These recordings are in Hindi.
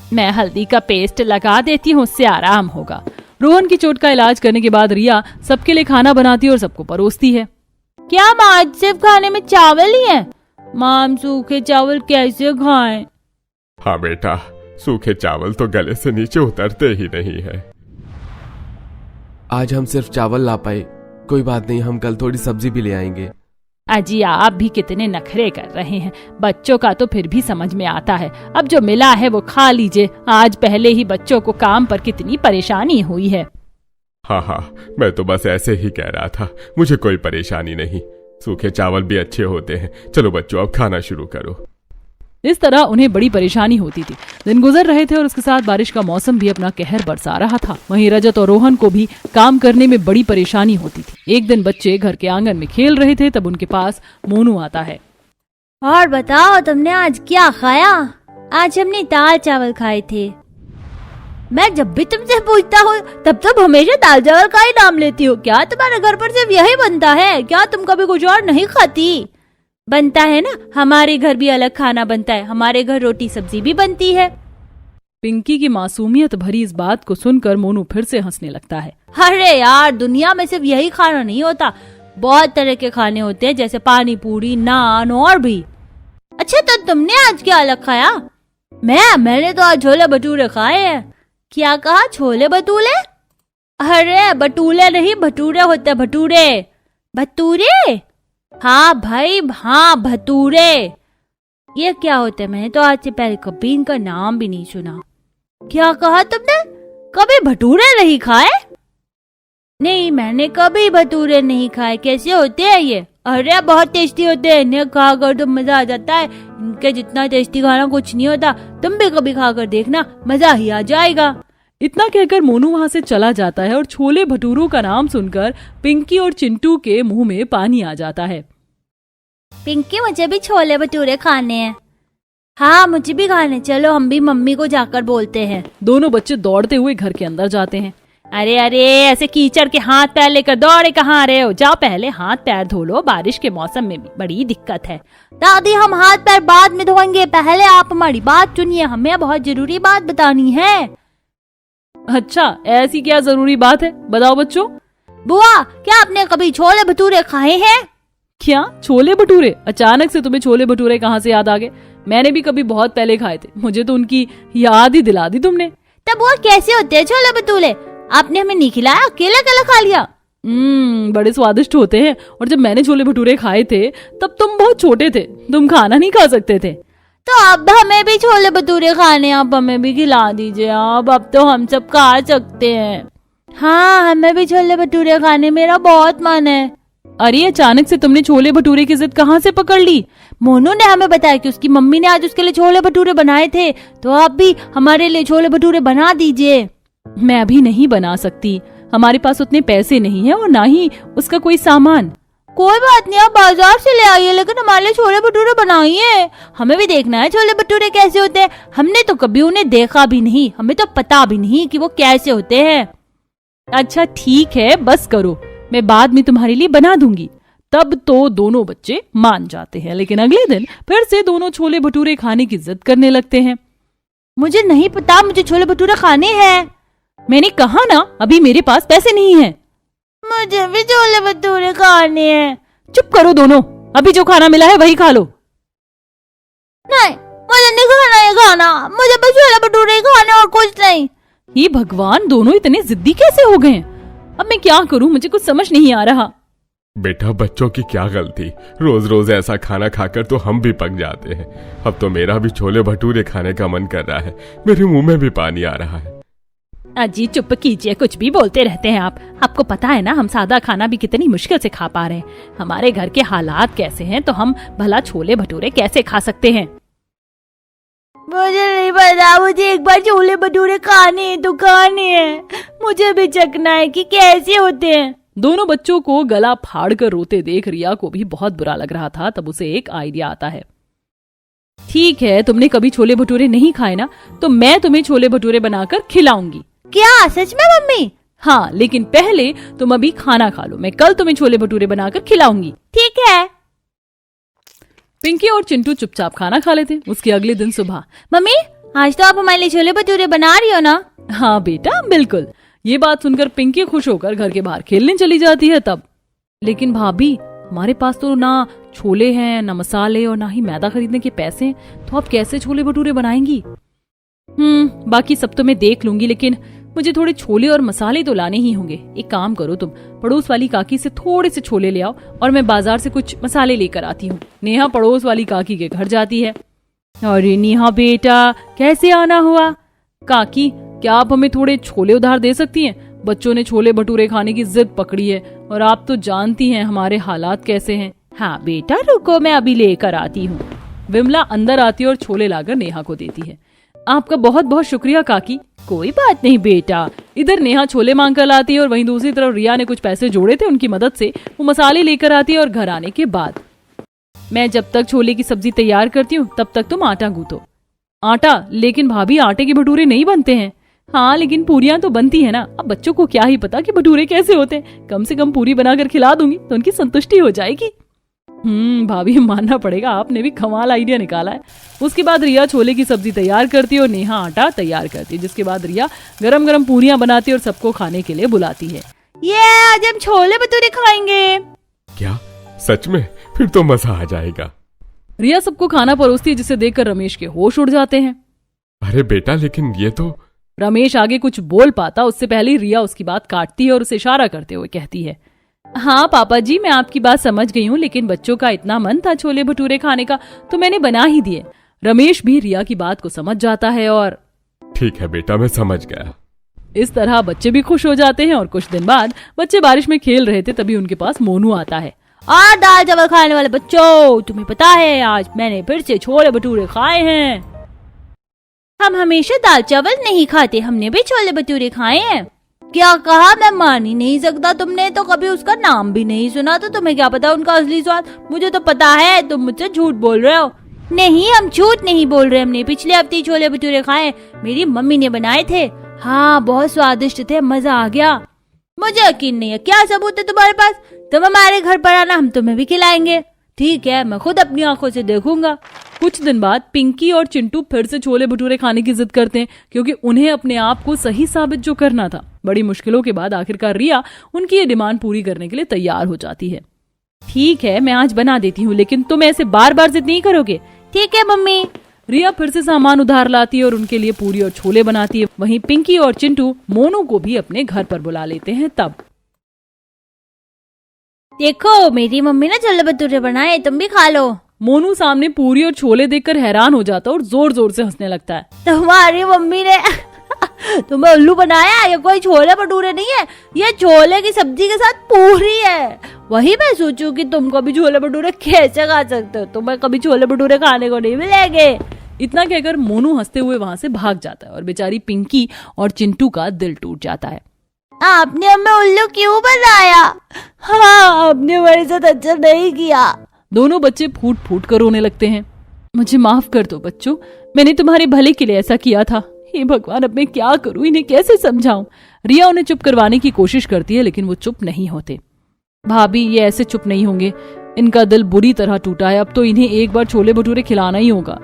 मैं हल्दी का पेस्ट लगा देती हूँ, उससे आराम होगा। रोहन की चोट का इलाज करने के बाद रिया सबके लिए खाना बनाती है और सबको परोसती है। क्या माँ, आज सिर्फ खाने में चावल ही है? माँ, हम सूखे चावल कैसे खाएं? हाँ बेटा, सूखे चावल तो गले से नीचे उतरते ही नहीं है। आज हम सिर्फ चावल ला पाए, कोई बात नहीं, हम कल थोड़ी सब्जी भी ले आएंगे। अजी आप भी कितने नखरे कर रहे हैं, बच्चों का तो फिर भी समझ में आता है। अब जो मिला है वो खा लीजिए। आज पहले ही बच्चों को काम पर कितनी परेशानी हुई है। हाँ, मैं तो बस ऐसे ही कह रहा था, मुझे कोई परेशानी नहीं। सूखे चावल भी अच्छे होते हैं। चलो बच्चों, अब खाना शुरू करो। इस तरह उन्हें बड़ी परेशानी होती थी। दिन गुजर रहे थे और उसके साथ बारिश का मौसम भी अपना कहर बरसा रहा था। वहीं रजत और रोहन को भी काम करने में बड़ी परेशानी होती थी। एक दिन बच्चे घर के आंगन में खेल रहे थे, तब उनके पास मोनू आता है। और बताओ, तुमने आज क्या खाया? आज हमने दाल चावल खाए थे। मैं जब भी तुमसे पूछता हूँ तब तुम हमेशा दाल चावल का ही नाम लेती हो। क्या तुम्हारे घर पर सिर्फ यही बनता है? क्या तुम कभी कुछ और नहीं खाती? बनता है ना, हमारे घर भी अलग खाना बनता है। हमारे घर रोटी सब्जी भी बनती है। पिंकी की मासूमियत भरी इस बात को सुनकर मोनू फिर से हंसने लगता है। अरे यार, दुनिया में सिर्फ यही खाना नहीं होता, बहुत तरह के खाने होते हैं, जैसे पानी पूरी, नान और भी। अच्छा, तो तुमने आज क्या अलग खाया? मैंने तो आज छोले भटूरे खाए हैं। क्या कहा? छोले भटूरे? अरे भटूरे नहीं, भटूरे होते, भटूरे। भटूरे? हाँ भाई, हाँ भटूरे। ये क्या होते हैं? मैंने तो आज से पहले कभी इनका नाम भी नहीं सुना। क्या कहा तुमने? कभी भटूरे नहीं खाए? नहीं, मैंने कभी भटूरे नहीं खाए। कैसे होते हैं ये? अरे बहुत टेस्टी होते हैं, इन्हें खाकर तो मजा आ जाता है। इनके जितना टेस्टी खाना कुछ नहीं होता। तुम भी कभी खाकर देखना, मजा ही आ जाएगा। इतना कहकर मोनू वहाँ से चला जाता है और छोले भटूरों का नाम सुनकर पिंकी और चिंटू के मुंह में पानी आ जाता है। पिंकी, मुझे भी छोले भटूरे खाने हैं। हाँ, मुझे भी खाने। चलो हम भी मम्मी को जाकर बोलते हैं। दोनों बच्चे दौड़ते हुए घर के अंदर जाते हैं। अरे अरे, ऐसे कीचड़ के हाथ पैर लेकर दौड़े कहाँ रहे हो? जाओ पहले हाथ पैर धो लो, बारिश के मौसम में भी बड़ी दिक्कत है। दादी, हम हाथ पैर बाद में धोएंगे, पहले आप हमारी बात सुनिए, हमें बहुत जरूरी बात बतानी है। अच्छा, ऐसी क्या जरूरी बात है, बताओ बच्चों। बुआ, क्या आपने कभी छोले भटूरे खाए हैं? क्या छोले भटूरे? अचानक से तुम्हें छोले भटूरे कहाँ से याद आ गए? मैंने भी कभी बहुत पहले खाए थे, मुझे तो उनकी याद ही दिला दी तुमने। तब बुआ, कैसे होते हैं छोले भटूरे? आपने हमें नहीं खिलाया, अकेला अकेला खा लिया। बड़े स्वादिष्ट होते हैं। और जब मैंने छोले भटूरे खाए थे तब तुम बहुत छोटे थे, तुम खाना नहीं खा सकते थे। तो अब हमें भी छोले भटूरे खाने, आप हमें भी खिला दीजिए। अब तो हम सब खा सकते हैं। हाँ, हमें भी छोले भटूरे खाने, मेरा बहुत मन है। अरे, अचानक से तुमने छोले भटूरे की जिद कहाँ से पकड़ ली? मोनू ने हमें बताया कि उसकी मम्मी ने आज उसके लिए छोले भटूरे बनाए थे, तो आप भी हमारे लिए छोले भटूरे बना दीजिए। मैं अभी नहीं बना सकती, हमारे पास उतने पैसे नहीं है और ना ही उसका कोई सामान। कोई बात नहीं, आप बाजार से ले आइए, लेकिन हमारे लिए छोले भटूरे बनाइए। हमें भी देखना है छोले भटूरे कैसे होते हैं। हमने तो कभी उन्हें देखा भी नहीं, हमें तो पता भी नहीं कि वो कैसे होते हैं। अच्छा ठीक है, बस करो, मैं बाद में तुम्हारे लिए बना दूंगी। तब तो दोनों बच्चे मान जाते हैं, लेकिन अगले दिन फिर से दोनों छोले भटूरे खाने की जिद करने लगते हैं। मुझे नहीं पता, मुझे छोले भटूरे खाने हैं। मैंने कहा ना, अभी मेरे पास पैसे नहीं है। मुझे भी छोले भटूरे खाने हैं। चुप करो दोनों, अभी जो खाना मिला है वही खा लो। नहीं, मुझे नहीं खाना है खाना, मुझे बस छोले भटूरे ही खाने और कुछ नहीं। ये भगवान, दोनों इतने जिद्दी कैसे हो गए? अब मैं क्या करूं, मुझे कुछ समझ नहीं आ रहा। बेटा, बच्चों की क्या गलती, रोज रोज ऐसा खाना खाकर तो हम भी पक जाते हैं। अब तो मेरा भी छोले भटूरे खाने का मन कर रहा है, मेरे मुंह में भी पानी आ रहा है। अजी चुप कीजिए, कुछ भी बोलते रहते हैं आप। आपको पता है ना, हम सादा खाना भी कितनी मुश्किल से खा पा रहे हैं। हमारे घर के हालात कैसे हैं, तो हम भला छोले भटूरे कैसे खा सकते हैं? मुझे नहीं पता, मुझे एक बार छोले भटूरे खाने तो खाने हैं। मुझे भी चखना है कि कैसे होते हैं। दोनों बच्चों को गला फाड़ कर रोते देख रिया को भी बहुत बुरा लग रहा था। तब उसे एक आइडिया आता है। ठीक है, तुमने कभी छोले भटूरे नहीं खाए ना, तो मैं तुम्हें छोले भटूरे बनाकर खिलाऊंगी। क्या सच में मम्मी? हाँ, लेकिन पहले तुम अभी खाना खा लो, मैं कल तुम्हें छोले भटूरे बनाकर खिलाऊंगी। ठीक है। पिंकी और चिंटू चुपचाप खाना खा लेते। उसके अगले दिन सुबह, मम्मी आज तो आप हमारे लिए छोले भटूरे बना रही हो ना? हाँ बेटा बिल्कुल। ये बात सुनकर पिंकी खुश होकर घर के बाहर खेलने चली जाती है तब। लेकिन भाभी, हमारे पास तो ना छोले हैं, ना मसाले और ना ही मैदा खरीदने के पैसे हैं, तो आप कैसे छोले भटूरे बनाएंगी? बाकी सब तो मैं देख लूंगी, लेकिन मुझे थोड़े छोले और मसाले तो लाने ही होंगे। एक काम करो, तुम पड़ोस वाली काकी से थोड़े से छोले ले आओ और मैं बाजार से कुछ मसाले लेकर आती हूँ। नेहा पड़ोस वाली काकी के घर जाती है। अरे नेहा बेटा, कैसे आना हुआ? काकी, क्या आप हमें थोड़े छोले उधार दे सकती हैं? बच्चों ने छोले भटूरे खाने की जिद पकड़ी है और आप तो जानती हैं हमारे हालात कैसे हैं। हाँ बेटा रुको, मैं अभी लेकर आती हूँ। विमला अंदर आती है और छोले लाकर नेहा को देती है। आपका बहुत बहुत शुक्रिया काकी। कोई बात नहीं बेटा। इधर नेहा छोले मांग कर लाती है और वहीं दूसरी तरफ रिया ने कुछ पैसे जोड़े थे, उनकी मदद से वो मसाले लेकर आती है। और घर आने के बाद मैं जब तक छोले की सब्जी तैयार करती हूँ तब तक तुम आटा गूंथो। आटा? लेकिन भाभी आटे के भटूरे नहीं बनते हैं। हाँ लेकिन पूरियां तो बनती है ना। अब बच्चों को क्या ही पता कि भटूरे कैसे होते हैं। कम से कम पूरी बनाकर खिला दूंगी तो उनकी संतुष्टि हो जाएगी। भाभी मानना पड़ेगा, आपने भी कमाल आइडिया निकाला है। उसके बाद रिया छोले की सब्जी तैयार करती है और नेहा आटा तैयार करती है, जिसके बाद रिया गरम गरम पूरियां बनाती है और सबको खाने के लिए बुलाती है। ये आज हम छोले भटूरे खाएंगे। क्या सच में? फिर तो मजा आ जाएगा। रिया सबको खाना परोसती है, जिसे देखकर रमेश के होश उड़ जाते हैं। अरे बेटा, लेकिन ये तो। रमेश आगे कुछ बोल पाता उससे पहले रिया उसकी बात काटती है और उसे इशारा करते हुए कहती है, हाँ पापा जी, मैं आपकी बात समझ गई हूँ, लेकिन बच्चों का इतना मन था छोले भटूरे खाने का तो मैंने बना ही दिए। रमेश भी रिया की बात को समझ जाता है और ठीक है बेटा, मैं समझ गया। इस तरह बच्चे भी खुश हो जाते हैं। और कुछ दिन बाद बच्चे बारिश में खेल रहे थे, तभी उनके पास मोनू आता है। और दाल चावल खाने वाले बच्चों, तुम्हें पता है आज मैंने फिर से छोले भटूरे खाए हैं। हम हमेशा दाल चावल नहीं खाते, हमने भी छोले भटूरे खाए हैं। क्या कहा? मैं मान ही नहीं सकता, तुमने तो कभी उसका नाम भी नहीं सुना, तो तुम्हें क्या पता उनका असली स्वाद? मुझे तो पता है, तुम मुझसे झूठ बोल रहे हो। नहीं, हम झूठ नहीं बोल रहे, हमने पिछले हफ्ते छोले भटूरे खाए, मेरी मम्मी ने बनाए थे। हाँ बहुत स्वादिष्ट थे, मजा आ गया। मुझे यकीन नहीं है, क्या सबूत है तुम्हारे पास? तुम हमारे घर पर आना, हम तुम्हें भी खिलाएंगे। ठीक है, मैं खुद अपनी आंखों से देखूंगा। कुछ दिन बाद पिंकी और चिंटू फिर से छोले भटूरे खाने की जिद करते हैं, क्योंकि उन्हें अपने आप को सही साबित जो करना था। बड़ी मुश्किलों के बाद आखिरकार रिया उनकी ये डिमांड पूरी करने के लिए तैयार हो जाती है। ठीक है, मैं आज बना देती हूँ, लेकिन तुम ऐसे बार बार जिद नहीं करोगे? ठीक है मम्मी। रिया फिर से सामान उधार लाती है और उनके लिए पूरी और छोले बनाती है। वहीं पिंकी और चिंटू मोनू को भी अपने घर पर बुला लेते हैं। तब देखो, मेरी मम्मी ने छोले भटूरे बनाए, तुम भी खा लो। मोनू सामने पूरी और छोले देखकर हैरान हो जाता है और जोर जोर से हंसने लगता है। तुम्हारी मम्मी ने तुम्हें उल्लू बनाया? ये कोई छोले भटूरे नहीं है, ये छोले की सब्जी के साथ पूरी है। वही मैं सोचूं कि तुम कभी छोले भटूरे कैसे खा सकते हो, तुम्हें कभी छोले भटूरे खाने को नहीं मिलेंगे। इतना कहकर मोनू हंसते हुए वहां से भाग जाता है और बेचारी पिंकी और चिंटू का दिल टूट जाता है। आपने हमें उल्लू क्यों बनाया? हाँ, आपने हमारे साथ अच्छा नहीं किया। दोनों बच्चे फूट फूट कर रोने लगते हैं। मुझे माफ कर दो बच्चों, मैंने तुम्हारे भले के लिए ऐसा किया था। हे भगवान, अब मैं क्या करूं, इन्हें कैसे समझाऊं? रिया उन्हें चुप करवाने की कोशिश करती है, लेकिन वो चुप नहीं होते। भाभी, ये ऐसे चुप नहीं होंगे, इनका दिल बुरी तरह टूटा है। अब तो इन्हें एक बार छोले भटूरे खिलाना ही होगा।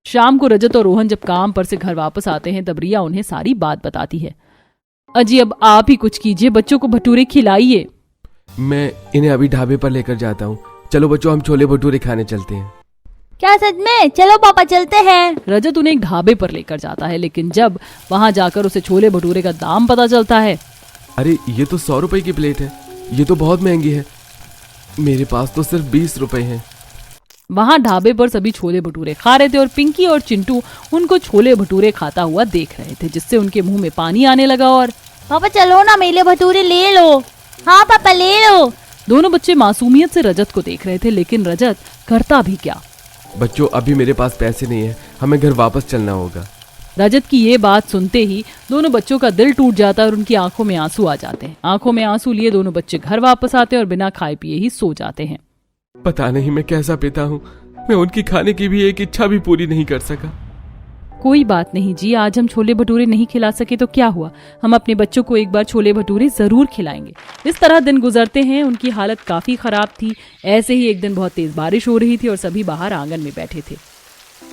शाम को रजत और रोहन जब काम पर से घर वापस आते हैं, तब रिया उन्हें सारी बात बताती है। अजी, अब आप ही कुछ कीजिए, बच्चों को भटूरे खिलाइए। मैं इन्हें अभी ढाबे पर लेकर जाता हूँ। चलो बच्चों, हम छोले भटूरे खाने चलते हैं। क्या सच में? चलो पापा चलते हैं। रजत उन्हें एक ढाबे पर लेकर जाता है, लेकिन जब वहां जाकर उसे छोले भटूरे का दाम पता चलता है। अरे ये तो 100 रुपए की प्लेट है, ये तो बहुत महंगी है। मेरे पास तो सिर्फ 20 रुपए हैं। वहां ढाबे पर सभी छोले भटूरे खा रहे थे और पिंकी और चिंटू उनको छोले भटूरे खाता हुआ देख रहे थे, जिससे उनके मुंह में पानी आने लगा। और पापा चलो ना, मेरे भटूरे ले लो। हाँ पापा ले लो। दोनों बच्चे मासूमियत से रजत को देख रहे थे, लेकिन रजत करता भी क्या। बच्चों, अभी मेरे पास पैसे नहीं है, हमें घर वापस चलना होगा। रजत की ये बात सुनते ही दोनों बच्चों का दिल टूट जाता है और उनकी आंखों में आंसू आ जाते हैं। आंखों में आंसू लिए दोनों बच्चे घर वापस आते हैं और बिना खाए पिए ही सो जाते हैं। पता नहीं मैं कैसा पिता हूँ, मैं उनकी खाने की भी एक इच्छा भी पूरी नहीं कर सका। कोई बात नहीं जी, आज हम छोले भटूरे नहीं खिला सके तो क्या हुआ, हम अपने बच्चों को एक बार छोले भटूरे जरूर खिलाएंगे। इस तरह दिन गुजरते हैं। उनकी हालत काफी खराब थी। ऐसे ही एक दिन बहुत तेज बारिश हो रही थी और सभी बाहर आंगन में बैठे थे।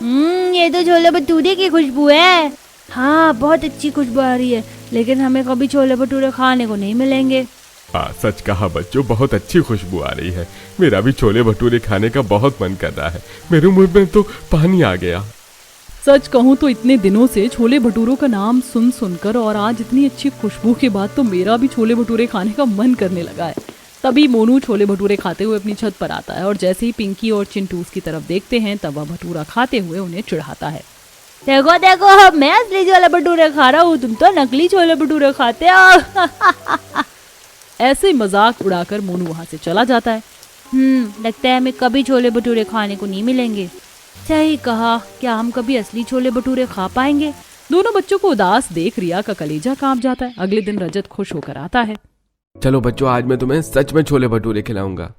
ये तो छोले भटूरे की खुशबू है। हाँ, बहुत अच्छी खुशबू आ रही है, लेकिन हमें कभी छोले भटूरे खाने को नहीं मिलेंगे। हाँ, सच कहा बच्चों, बहुत अच्छी खुशबू आ रही है। मेरा भी छोले भटूरे खाने का बहुत मन कर रहा है। मेरे मुंह में तो पानी आ गया। सच कहूँ तो इतने दिनों से छोले भटूरों का नाम सुन सुनकर और आज इतनी अच्छी खुशबू के बाद तो मेरा भी छोले भटूरे खाने का मन करने लगा है। तभी मोनू छोले भटूरे खाते हुए अपनी छत पर आता है और जैसे ही पिंकी और चिंटू उसकी तरफ देखते हैं तब वह भटूरा खाते हुए उन्हें चिढ़ाता है। देखो देखो, मैं असली छोले भटूरे खा रहा हूँ, तुम तो नकली छोले भटूरे खाते हो। ऐसे मजाक उड़ाकर मोनू वहाँ से चला जाता है। लगता है हमें कभी छोले भटूरे खाने को नहीं मिलेंगे। सही कहा, क्या हम कभी असली छोले भटूरे खा पाएंगे? दोनों बच्चों को उदास देख रिया का कलेजा कांप जाता है। अगले दिन रजत खुश होकर आता है। चलो बच्चों, आज मैं तुम्हें सच में छोले भटूरे खिलाऊंगा।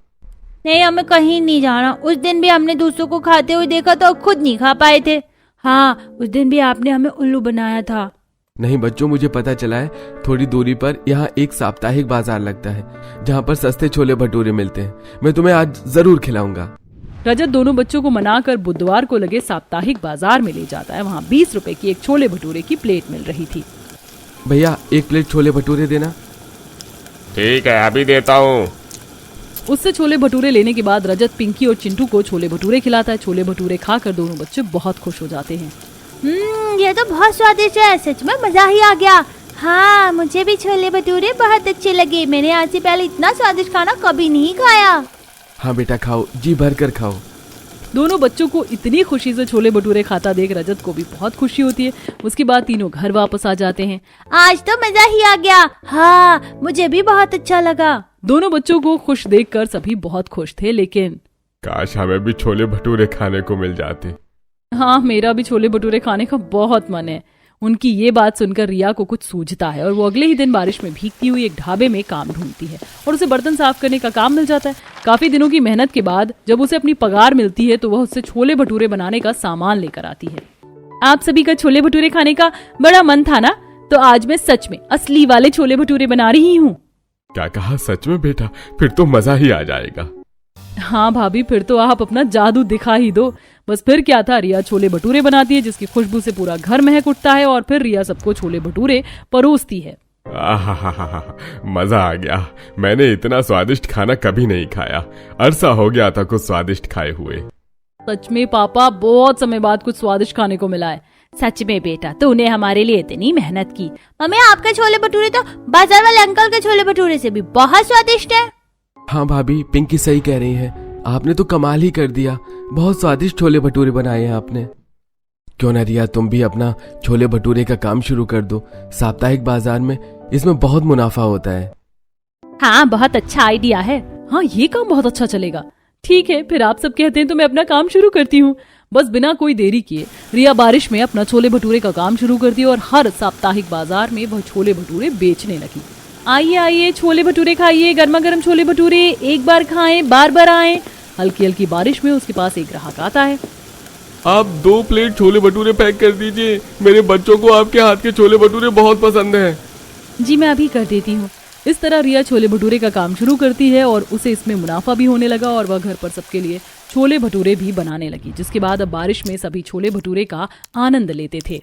नहीं, हमें कहीं नहीं जाना। उस दिन भी हमने दूसरों को खाते हुए देखा तो खुद नहीं खा पाए थे। हाँ, उस दिन भी आपने हमें उल्लू बनाया था। नहीं बच्चों, मुझे पता चला है, थोड़ी दूरी पर यहाँ एक साप्ताहिक बाजार लगता है जहाँ पर सस्ते छोले भटूरे मिलते हैं। मैं तुम्हें आज जरूर खिलाऊंगा। रजत दोनों बच्चों को मनाकर बुधवार को लगे साप्ताहिक बाजार में ले जाता है। वहाँ 20 रुपए की एक छोले भटूरे की प्लेट मिल रही थी। भैया, एक प्लेट छोले भटूरे देना। ठीक है, अभी देता हूँ। उससे छोले भटूरे लेने के बाद रजत पिंकी और चिंटू को छोले भटूरे खिलाता है। छोले भटूरे खाकर दोनों बच्चे बहुत खुश हो जाते हैं। ये तो बहुत स्वादिष्ट है, सच में मजा ही आ गया। हाँ, मुझे भी छोले भटूरे बहुत अच्छे लगे। मैंने आज से पहले इतना स्वादिष्ट खाना कभी नहीं खाया। हाँ बेटा, खाओ, जी भर कर खाओ। दोनों बच्चों को इतनी खुशी से छोले भटूरे खाता देख रजत को भी बहुत खुशी होती है। उसके बाद तीनों घर वापस आ जाते हैं। आज तो मजा ही आ गया। हाँ, मुझे भी बहुत अच्छा लगा। दोनों बच्चों को खुश देखकर सभी बहुत खुश थे, लेकिन काश हमें भी छोले भटूरे खाने को मिल जाते। हाँ, मेरा भी छोले भटूरे खाने का बहुत मन है। उनकी ये बात सुनकर रिया को कुछ सूझता है और वो अगले ही दिन बारिश में भीगती हुई एक ढाबे में काम ढूंढती है और उसे बर्तन साफ करने का काम मिल जाता है। काफी दिनों की मेहनत के बाद जब उसे अपनी पगार मिलती है तो वह उससे छोले भटूरे बनाने का सामान लेकर आती है। आप सभी का छोले भटूरे खाने का बड़ा मन था ना, तो आज मैं सच में असली वाले छोले भटूरे बना रही हूँ। क्या कहा? सच में बेटा? फिर तो मजा ही आ जाएगा। हाँ भाभी, फिर तो आप अपना जादू दिखा ही दो। बस फिर क्या था, रिया छोले भटूरे बनाती है जिसकी खुशबू से पूरा घर महक उठता है और फिर रिया सबको छोले भटूरे परोसती है। आहा, मजा आ गया। मैंने इतना स्वादिष्ट खाना कभी नहीं खाया। अरसा हो गया था कुछ स्वादिष्ट खाए हुए। सच में पापा, बहुत समय बाद कुछ स्वादिष्ट खाने को मिला है। सच में बेटा, तूने हमारे लिए इतनी मेहनत की। मम्मी, आपके छोले भटूरे तो बाजार वाले अंकल के छोले भटूरे से भी बहुत स्वादिष्ट है। हाँ भाभी, पिंकी सही कह रही है। आपने तो कमाल ही कर दिया। बहुत स्वादिष्ट छोले भटूरे बनाए हैं आपने। क्यों ना रिया, तुम भी अपना छोले भटूरे का काम शुरू कर दो। साप्ताहिक बाजार में इसमें बहुत मुनाफा होता है। हाँ, बहुत अच्छा आइडिया है। हाँ, ये काम बहुत अच्छा चलेगा। ठीक है, फिर आप सब कहते हैं तो मैं अपना काम शुरू करती हूँ। बस बिना कोई देरी किए रिया बारिश में अपना छोले भटूरे का काम शुरू करती है और हर साप्ताहिक बाजार में वह छोले भटूरे बेचने लगी। आइए आइए, छोले भटूरे खाइए, गर्मा गर्म छोले भटूरे, एक बार खाएं, बार बार आएं। हल्की हल्की बारिश में उसके पास एक ग्राहक आता है। आप 2 प्लेट छोले भटूरे पैक कर दीजिए। मेरे बच्चों को आपके हाथ के छोले भटूरे बहुत पसंद हैं। जी, मैं अभी कर देती हूँ। इस तरह रिया छोले भटूरे का काम शुरू करती है और उसे इसमें मुनाफा भी होने लगा और वह घर पर सबके लिए छोले भटूरे भी बनाने लगी, जिसके बाद अब बारिश में सभी छोले भटूरे का आनंद लेते थे।